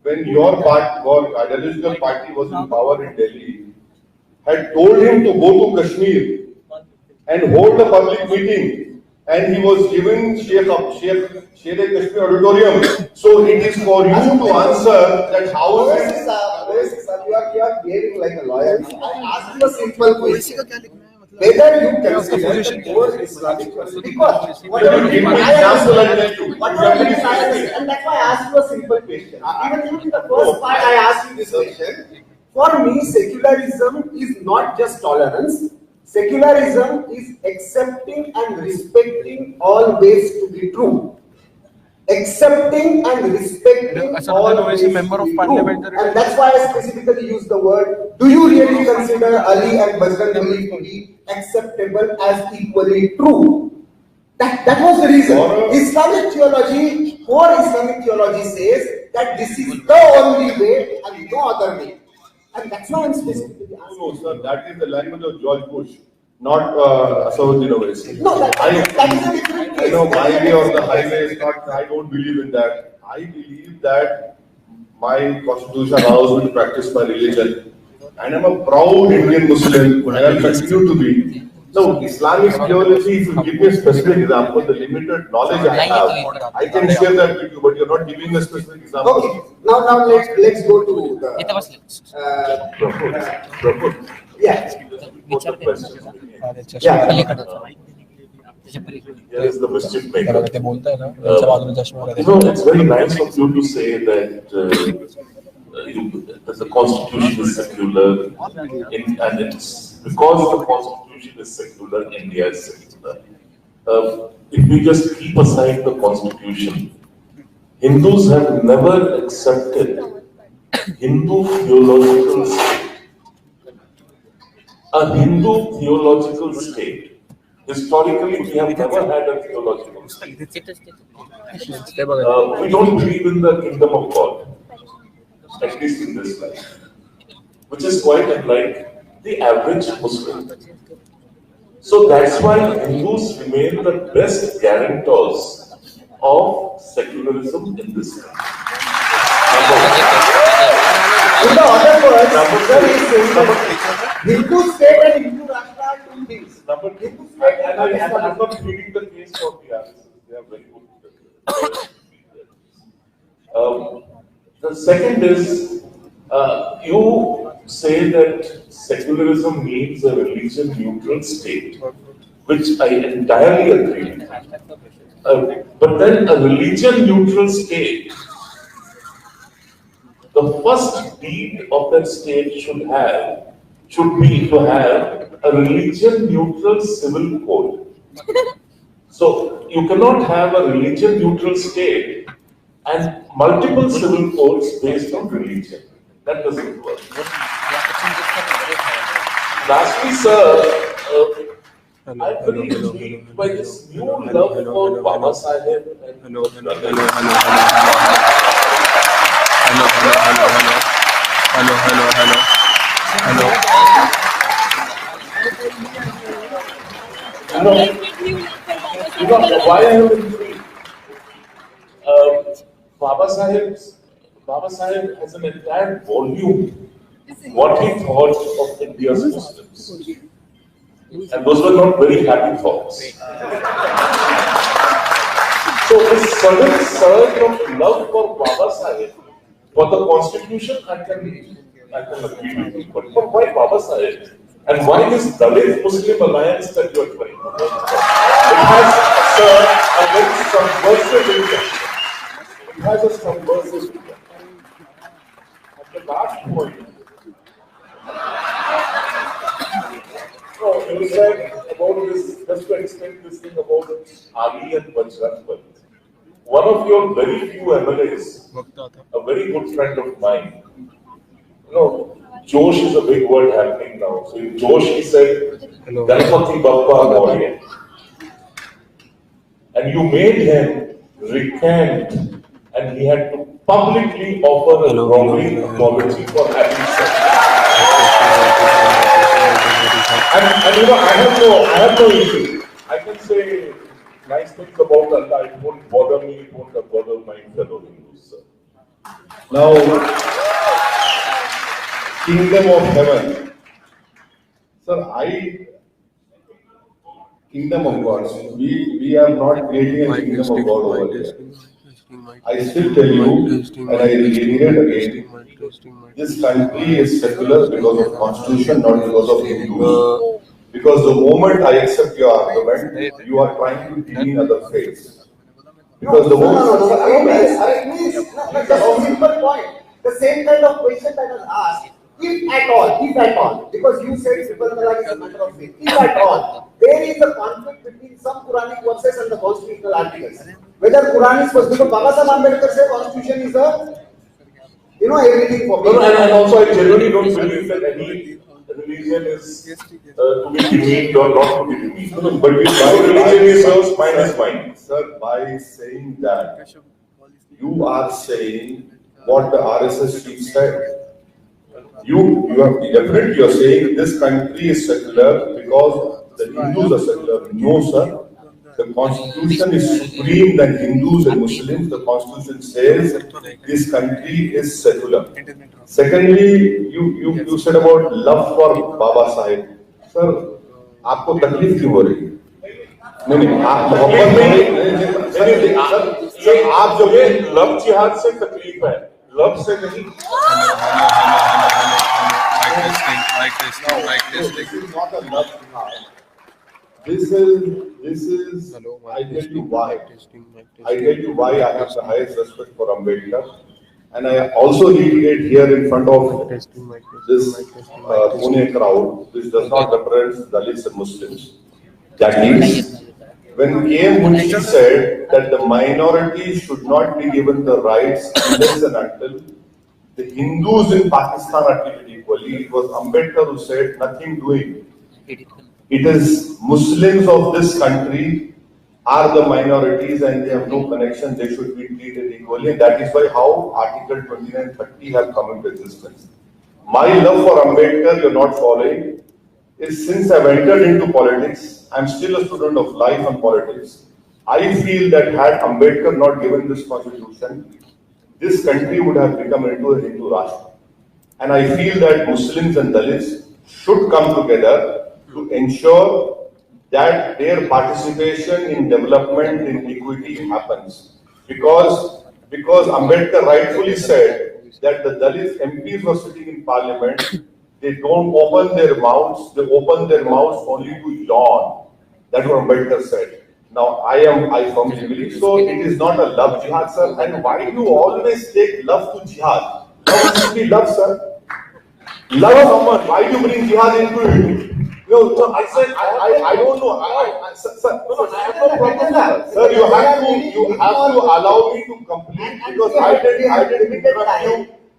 when your party or ideological party was in power in Delhi, had told him to go to Kashmir and hold a public meeting, and he was given Kashmir auditorium. So it is for you to answer that how is it? You are behaving like a lawyer. I asked you a simple question. Whether you consider the core Islamic person, because whatever you and that's why I asked you a simple question. Even in the first part, I asked you this question. For me, secularism is not just tolerance. Secularism is accepting and respecting all ways to be true. Accepting and respecting all ways to be true. And that's why I specifically use the word, do you really consider Ali and Bajrang Bali to be acceptable as equally true? That was the reason. Islamic theology, core Islamic theology says that this is the only way and no other way. And that's why I'm specifically asking. No, sir, that is the language of George Bush, not Asaduddin Owaisi. No, that is a different case. My way or the highway is not, I don't believe in that. I believe that my constitution allows me to practice my religion. And I'm a proud Indian Muslim, and I'll continue to be. So, Islamic theology, if you give me a specific example, the limited knowledge I have, I can share that with you, but you're not giving a specific example. Okay, now let's go to the yeah. Here is the mischief maker. It's very nice of you to say that the Constitution is secular, and it's because the Constitution is secular, India is secular. If we just keep aside the Constitution, Hindus have never accepted Hindu theological state. A Hindu theological state. Historically, we have never had a theological state. We don't believe in the kingdom of God, at least in this life, which is quite unlike the average Muslim. So that's why Hindus remain the best guarantors of secularism in this country. In the other words, Hindu state and Hindu Rashtra are two things. Hindu state and I'm not pleading the case for the others. They are very good. The second is, you say that secularism means a religion-neutral state, which I entirely agree with. But then a religion-neutral state, the first deed of that state should be to have a religion-neutral civil code. So you cannot have a religion-neutral state and multiple civil codes based on religion. That doesn't work. Lastly, sir, I'm very intrigued by this new love for Baba Sahib. Why I am intrigued? Baba Sahib has an entire volume what he thought of India's Muslims. And those were not very happy thoughts. So this sudden surge of love for Baba Sahib, for the Constitution, I can agree with you. But for why Baba Sahib? And why this Dalit Muslim alliance that you are trying to make? It has, sir, a very subversive intention. It has a subversive intention. And the last point, you said about this, just to explain this thing about Ali and Bajrang Bali. One of your very few MLAs, a very good friend of mine, Josh is a big word happening now. So in Josh he said, Ganpati Bappa Gauriya. And you made him recant, and he had to publicly offer a robbery apology for having said I have no issue. I can say nice things about Allah. It won't bother me, it won't bother my fellow Hindus, sir. Now, kingdom of heaven. Sir, kingdom of God. We are not creating a kingdom of God over here. I still tell you, and I reiterate again, this country is secular because of constitution, not because of Hindus. Because the moment I accept your argument, you are trying to demean other faiths. Because the moment Just a simple point. The same kind of question that was asked. If at all, because you said triple talaq is a matter of faith. If at all, there is a conflict between some Quranic verses and the constitutional articles. Whether Quran is first, because Baba Sahib Ambedkar said constitution is everything for me. And also, I genuinely don't believe that any religion is to be demeaned or not to be demeaned. But my religion is yours, mine is mine. Sir, by saying that, you are saying what the RSS chief said. You are saying this country is secular because the Hindus are secular. No, sir. The constitution is supreme than Hindus and Muslims. The constitution says this country is secular. Secondly, you said about love for Baba Sahib. Sir, आपको तकलीफ क्यों हो रही है? नहीं, आप मोहब्बत नहीं, सर, आप जो ये लव जिहाद से तकलीफ है, लव से नहीं। This is not a love jihad. This is. I tell you why. I tell you why I have the highest respect for Ambedkar, and I also reiterate here in front of this Pune crowd, which does not represent Dalits and Muslims. That is, when K.M. Munshi said that the minorities should not be given the rights unless and until the Hindus in Pakistan are treated equally, it was Ambedkar who said nothing doing. It is Muslims of this country are the minorities and they have no connection, they should be treated equally. And that is why how Article 29 and 30 have come into existence. My love for Ambedkar, you're not following, is since I've entered into politics, I'm still a student of life and politics. I feel that had Ambedkar not given this constitution, this country would have become into a Hindu Rashtra. And I feel that Muslims and Dalits should come together to ensure that their participation in development, in equity happens. Because Ambedkar rightfully said that the Dalit MPs were sitting in parliament, they don't open their mouths, they open their mouths only to yawn. That's what Ambedkar said. Now, I firmly believe so. It is not a love jihad, sir. And why do you always take love to jihad? Love is simply love, sir. Love someone. Why do you bring jihad into it? No, I said I don't know. Sir, I have no problem. Sir, you have to allow me to complete because I didn't interrupt you.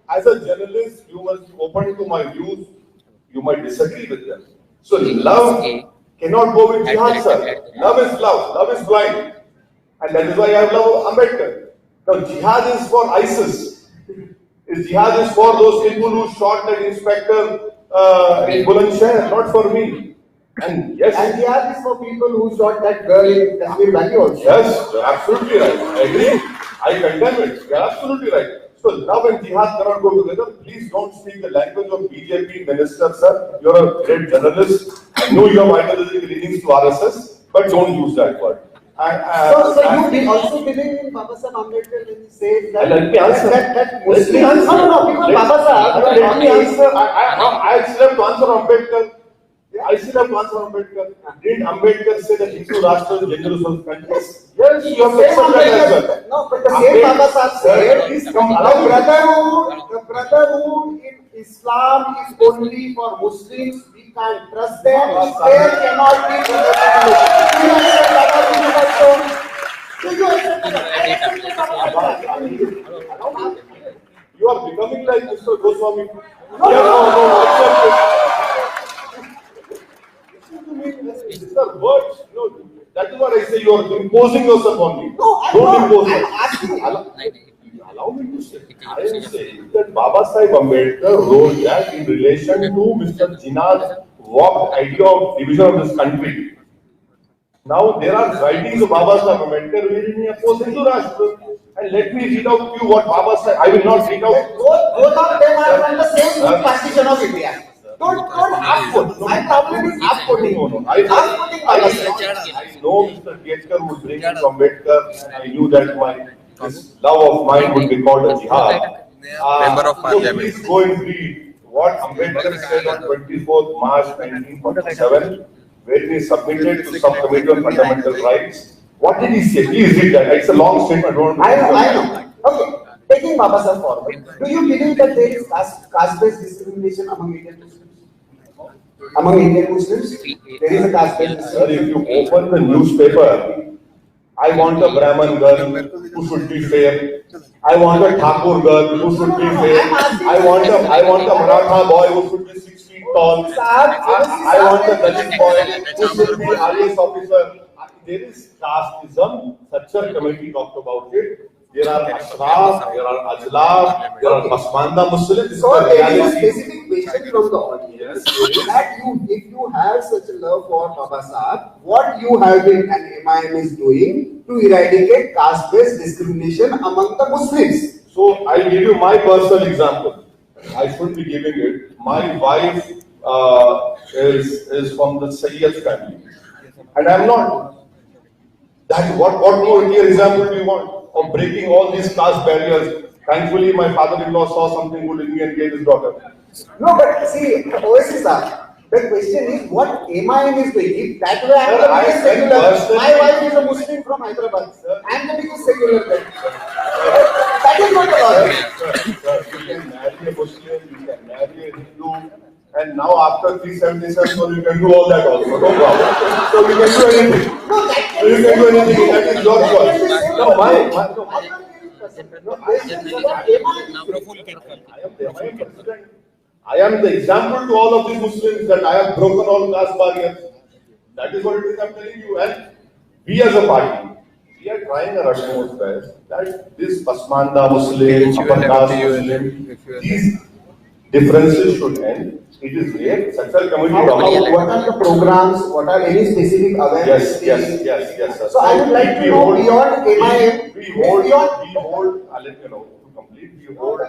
As a journalist, you must be open to my views. You might disagree with them. So love cannot go with jihad, sir. Love is love. Love is blind. And that is why I love Ambedkar. Now, jihad is for ISIS. Jihad is for those people who shot that inspector in Bulandshahr, not for me. And yes. And jihad is for people who shot that girl in Kashmir Valley also. Yes, you're absolutely right. I agree. I condemn it. You're absolutely right. So love and jihad cannot go together. Please don't speak the language of BJP minister, sir. You're a great journalist. I know you have ideological leanings to RSS, but don't use that word. So you also believe in Baba Sahib Ambedkar when he says that let me answer. That Muslims. No, because Baba Sahib. Let me answer. I still have to answer Ambedkar. I still have to answer Ambedkar. Didn't Ambedkar say that Hindu Rashtra is dangerous for countries? Yes, you have to accept that as well. No, but the same Baba Sahib said the brotherhood in Islam is only for Muslims. We can't trust them. There cannot be You are becoming like Mr. Goswami. No, accept it. These are words. No, that is what I say. You are imposing yourself on me. No, don't impose I'm it. asking. Allow me to say. I am saying that Baba Sahib Ambedkar wrote that in relation to Mr. Jinnah's warped idea of division of this country. Now there are writings of Baba Sahib Ambedkar wherein he opposed Hindu Rashtra. And let me read out to you what Baba said. I will not read out. Both of them are from the same partition of India. Don't half-quote. My problem is half-quoting. I know Mr. Ketkar would bring it from Ambedkar. I knew that this love of mine would be called a jihad. Member of So Parliament. please go and read what Ambedkar said on 24th March 1947 when he submitted to Subcommittee on Fundamental Rights. What did he say? Please read that. It's a long statement. I know. Okay. Taking Baba Sahib forward, do you believe that there is caste-based discrimination among Indian Muslims? Among Indian Muslims, there is a caste-based Sir, if discrimination. you open the newspaper, I want a Brahman girl who should be fair. I want a Thakur girl who should be fair. I want a Maratha boy who should be 6 feet tall. I want a Dalit boy who should be IAS officer. There is casteism. Such a committee talked about it. There are Ashraf, there are Ajlaf, there are Pasmanda Muslims. So there is a specific question from the audience that if you have such a love for Baba Sahib, what you have been and AIMIM is doing to eradicate caste-based discrimination among the Muslims? So I'll give you my personal example. I should be giving it. My wife is from the Sayyid family, and I'm not. That what more clear example do you want of breaking all these caste barriers? Thankfully, my father-in-law saw something good in me and gave his daughter. No, but see, Owaisi sir, the question is what AIMIM is doing. If that way I am the biggest secular, my wife is a Muslim from Hyderabad. I am the biggest secular there. That is not the logic. You can marry a Muslim, you can marry a Hindu, and now after 377, so you can do all that also. No problem. So you can do anything. No, that So you can do anything. That is your choice. No, I am the president. I am the example to all of these Muslims that I have broken all caste barriers. That is what it is I'm telling you. And we as a party, we are trying our utmost best that this Pasmanda Muslim, upper caste Muslim, these differences should end. It is great. Successful committee. What are the programs? What are any specific awareness? Yes. Sir. So I would like to know beyond AIMIM, We hold. I'll let you know to complete. We hold.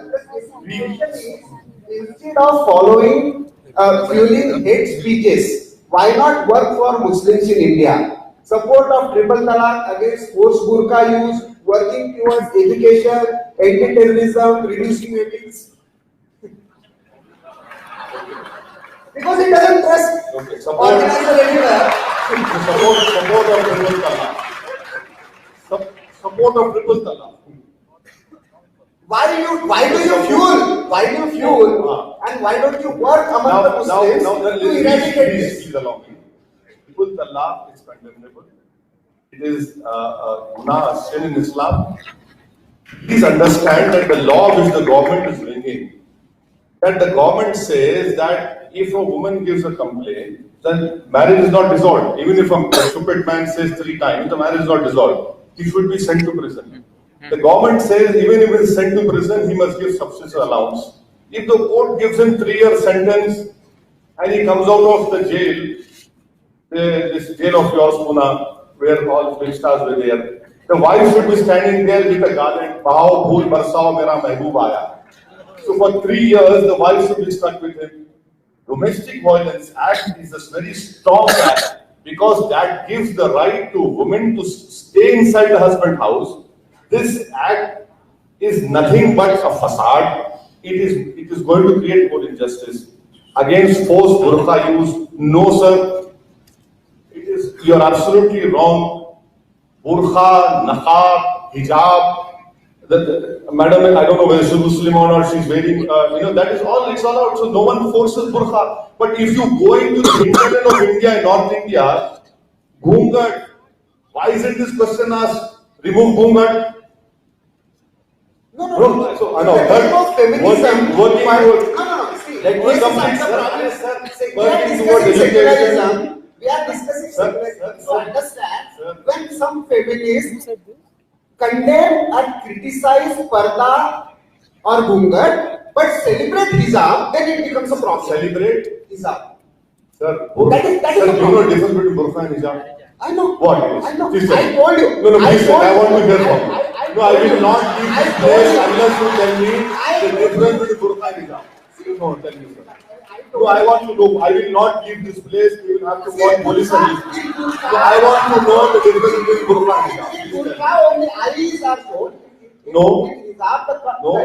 Instead of following fueling hate speeches, why not work for Muslims in India? Support of triple talaq against forced burqa use, working towards education, anti-terrorism, reducing weapons. Because it doesn't trust organize the regular. Support of triple talaq. Support of triple talaq. Why do you fuel? And why don't you work among the Muslims to eradicate this? Please allow me. Triple talaq is condemnable. It is a sin in Islam. Please understand that the law which the government is bringing, that the government says that if a woman gives a complaint, then marriage is not dissolved. Even if a stupid man says 3 times, the marriage is not dissolved. He should be sent to prison. The government says even if he is sent to prison, he must give subsistence allowance. If the court gives him 3-year sentence and he comes out of the jail, this jail of yours, Pune, where all big stars were there, the wife should be standing there with a garland, "Bahao bhool barsao mera mehboob aaya." So for 3 years, the wife should be stuck with him. Domestic Violence Act is a very strong act because that gives the right to women to stay inside the husband's house. This act is nothing but a facade. It is going to create more injustice. Against forced burqa use, no sir. You are absolutely wrong. Burqa, niqab, hijab. Madam, I don't know whether she's Muslim or not, she's wearing, that is all, it's all out. So no one forces burqa. But if you go into the hinterland of India, North India, Ghungat, why isn't this question asked? Remove Ghungat. No. So, I know, working towards, See, let me complete, sir. Working towards education. We are discussing secularism. So understand, when some feminists condemn and criticize parda or ghungat, but celebrate hijab, then it becomes a problem. Celebrate Hijab. Sir, That is sir, the do you know the difference between burqa and hijab? I know. What is? I know. Please I tell me. told you. No, please tell me. I want to hear from you. I No, I will not leave this place unless you tell me the difference between burqa and hijab. No, tell me, sir. No, I want to know. I will not leave this place. You will have to call police and leave. So I want to know the difference between burqa and hijab. Please tell me. Burqa only eyes are shown. No. The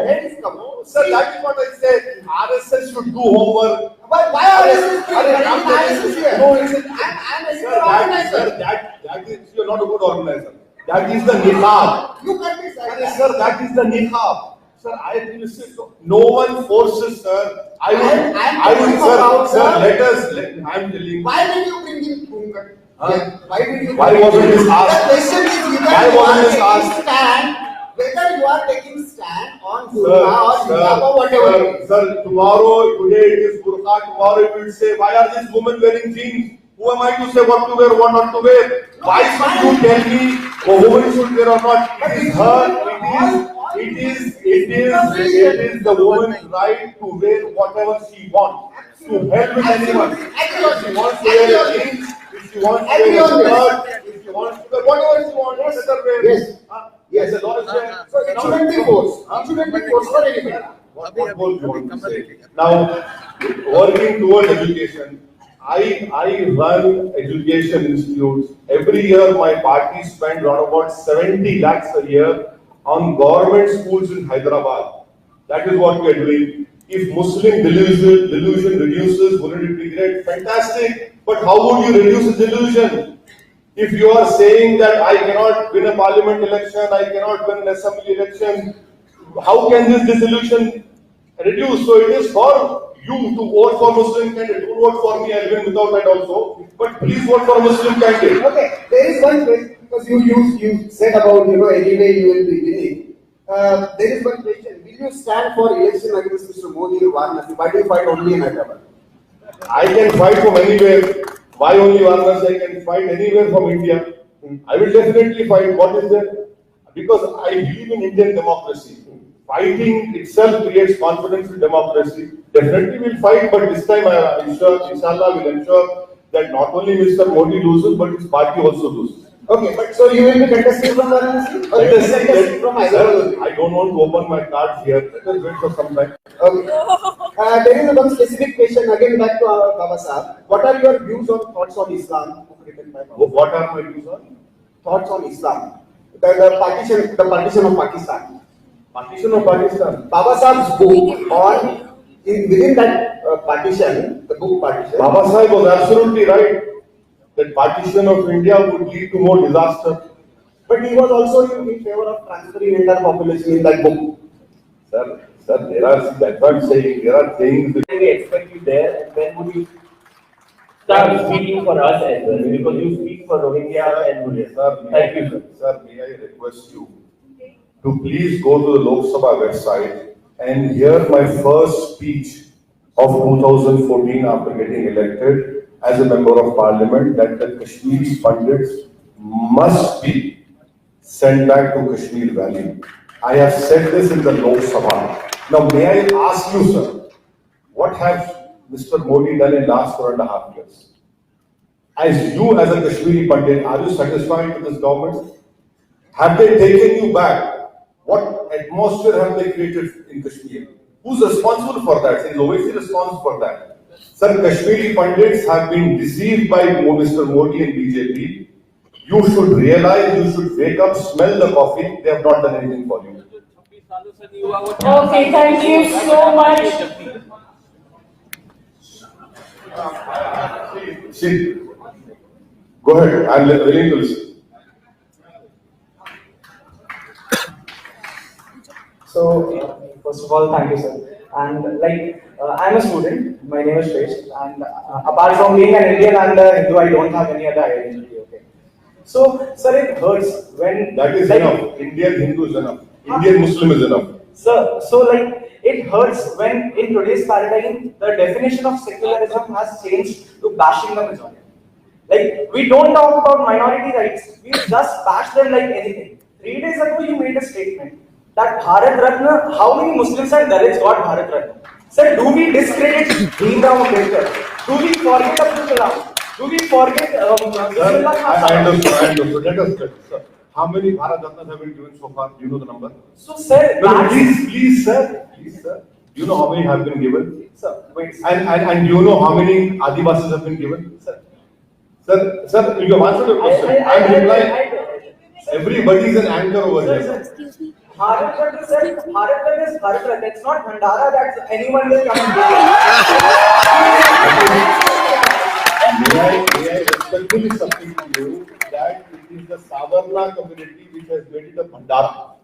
head is covered. Sir, that is what I said. RSS should do homework. Why RSS? No, it's a, I'm a sir, organizer. that is, you're not a good organizer. That is the niqab. You can't be silent. Sir, that is the niqab. Sir, I will say no one forces, sir. I will, sir, I'm telling you. Why did you bring in Punga? Why wasn't this asked? The question is Why wasn't this asked? Whether you are taking stand on burqa or hijab or whatever. Sir, today it is burqa, tomorrow it will say, why are these women wearing jeans? Who am I to say what to wear, what not to wear? Why should you tell me a woman should wear or not? It is her, it is the woman's right to wear whatever she wants. To hell with anyone. If she wants to wear a jeans, if she wants to wear a shirt, if she wants to wear whatever she wants, let her wear. Yes. Yes, the law is there. So it shouldn't be forced. It shouldn't be forced for anything. What more do you want to say? Now, working towards education, I run education institutes. Every year, my party spends around about 70 lakhs a year on government schools in Hyderabad. That is what we are doing. If Muslim delusion reduces, wouldn't it be great? Fantastic. But how would you reduce the delusion? If you are saying that I cannot win a parliament election, I cannot win an assembly election, how can this disillusion reduce? So it is for you to vote for Muslim candidate. Don't vote for me, I'll win without that also. But please vote for a Muslim candidate. Okay, there is one question, because you said about, anyway you will be winning. There is one question. Will you stand for election against Mr. Modi in Varanasi? Why do you fight only in Hyderabad? I can fight from anywhere. Why only Varanasi? I can fight anywhere from India. I will definitely fight. What is there? Because I believe in Indian democracy. Fighting itself creates confidence in democracy. Definitely we'll fight, but this time I'm sure, inshallah, we'll ensure that not only Mr. Modi loses, but his party also loses. Okay, but so you will be contesting from Varanasi? Or you will be contesting from Hyderabad? I don't want to open my cards here. Let us wait for some time. Okay. There is one specific question again back to Baba Sahab. What are your views on thoughts on Islam? What are my views on? Thoughts on Islam. The partition of Pakistan. Partition of Pakistan. Baba Sahab's book on within that partition, the book partition. Baba Sahib was absolutely right that partition of India would lead to more disaster. But he was also in favor of transferring entire population in that book. Sir, that's what I'm saying. There are things that We expect you there, and when would you start speaking for us as well? Because you speak for Rohingya and Buddhists. Thank you, sir. Sir, may I request you to please go to the Lok Sabha website and hear my first speech of 2014 after getting elected as a member of parliament, that the Kashmiri Pandits must be sent back to Kashmir Valley. I have said this in the Lok Sabha. Now, may I ask you, sir, what have Mr. Modi done in last 4.5 years? As a Kashmiri Pandit, are you satisfied with this government? Have they taken you back? What atmosphere have they created in Kashmir? Who's responsible for that? Is Owaisi responsible for that? Sir, Kashmiri Pandits have been deceived by Mr. Modi and BJP. You should realize, you should wake up, smell the coffee. They have not done anything for you. Okay, thank you so much. See, go ahead. I'm willing to listen. So, first of all, thank you, sir. And I'm a student. My name is Shresh. And apart from being an Indian and a Hindu, I don't have any other identity. Okay. So, sir, it hurts when that is enough. Indian Hindu is enough. Indian Muslim is enough. Sir, so it hurts when in today's paradigm the definition of secularism has changed to bashing the majority. We don't talk about minority rights. We just bash them like anything. 3 days ago, you made a statement that Bharat Ratna, how many Muslims and Dalits got Bharat Ratna? Sir, do we discredit Bhimrao Ambedkar? Do we forget Abdul Kalam? Do we forget I understand. Let us, sir. how many Bharat Ratnas have been given so far? Do you know the number? So, sir, No, please, sir. Please, sir. Do you know how many have been given? sir, wait. And do you know how many Adivasis have been given? Sir, you have answered the question. I'm replying. Everybody is an anchor over here. Excuse me. Bharat Ratna, sir, Bharat Ratna is Bharat Ratna. It's not Bhandara that anyone will come and May I respectfully submit to you that it is the Savarna community which has made it a Bhandara.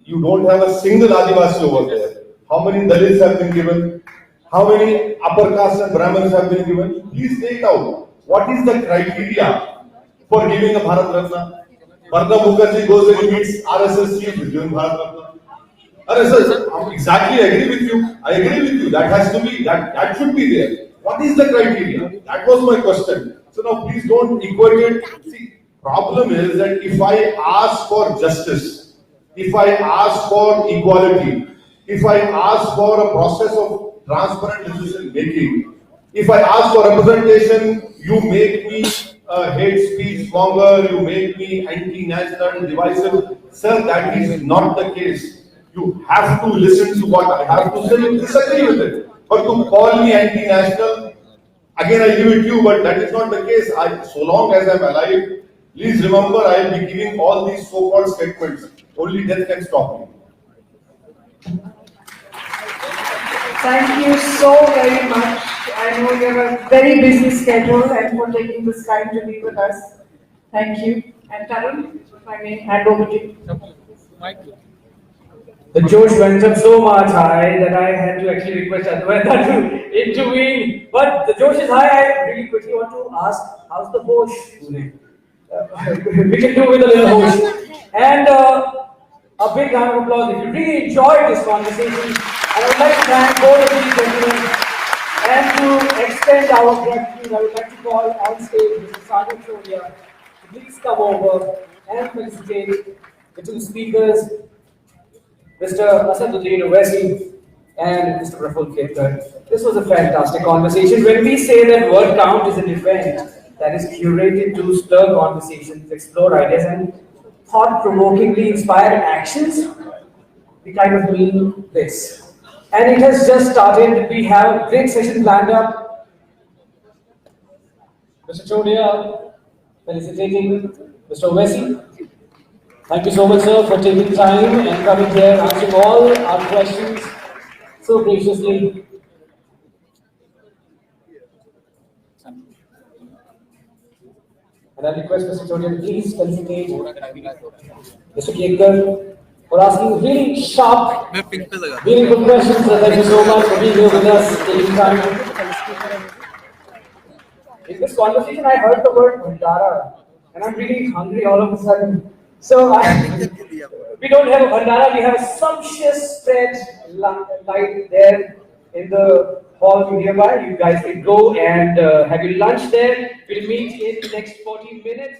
You don't have a single Adivasi over there. How many Dalits have been given? How many upper caste and Brahmins have been given? Please take out. What is the criteria for giving a Bharat Ratna? Bharata Mukherjee goes and meets RSS chief, is given Bharat Ratna. RSS, exactly, I agree with you. I agree with you. That has to be, that should be there. What is the criteria? That was my question. So now please don't equate it. See, problem is that if I ask for justice, if I ask for equality, if I ask for a process of transparent decision making, if I ask for representation, you make me hate speech monger, you make me anti-national, divisive. Sir, that is not the case. You have to listen to what I have to say and disagree with it. But to call me anti-national, again I give it to you, but that is not the case. So long as I am alive, please remember I will be giving all these so-called statements. Only death can stop me. Thank you so very much. I know you have a very busy schedule and for taking this time to be with us. Thank you. And Tarun, if I may hand over to you. The Josh went up so much high that I had to actually request Advaita to intervene. But the Josh is high, I really quickly want to ask, how's the Hosh? We can do with a little Hosh. And a big round of applause if you really enjoyed this conversation. And I would like to thank both of these gentlemen. And to extend our gratitude, I would like to call on stage Mr. Asaduddin Owaisi to please come over and felicitate the two speakers, Mr. Asaduddin Owaisi and Mr. Prafulla Ketkar. This was a fantastic conversation. When we say that word count is an event that is curated to stir conversations, explore ideas, and thought-provokingly inspire actions, we kind of mean this. And it has just started. We have a great session planned up. Mr. Chodia, felicitating Mr. Owaisi. Thank you so much, sir, for taking time and coming here, answering all our questions so graciously. And I request Mr. Chodia to please felicitate Mr. Ketkar for asking really sharp, meaningful questions. So thank you so much for being here with us, taking time. In this conversation, I heard the word Bhandara, and I'm really hungry all of a sudden. So we don't have a Bhandara, we have a sumptuous spread light there in the hall nearby. You guys can go and have your lunch there. We'll meet in the next 14 minutes.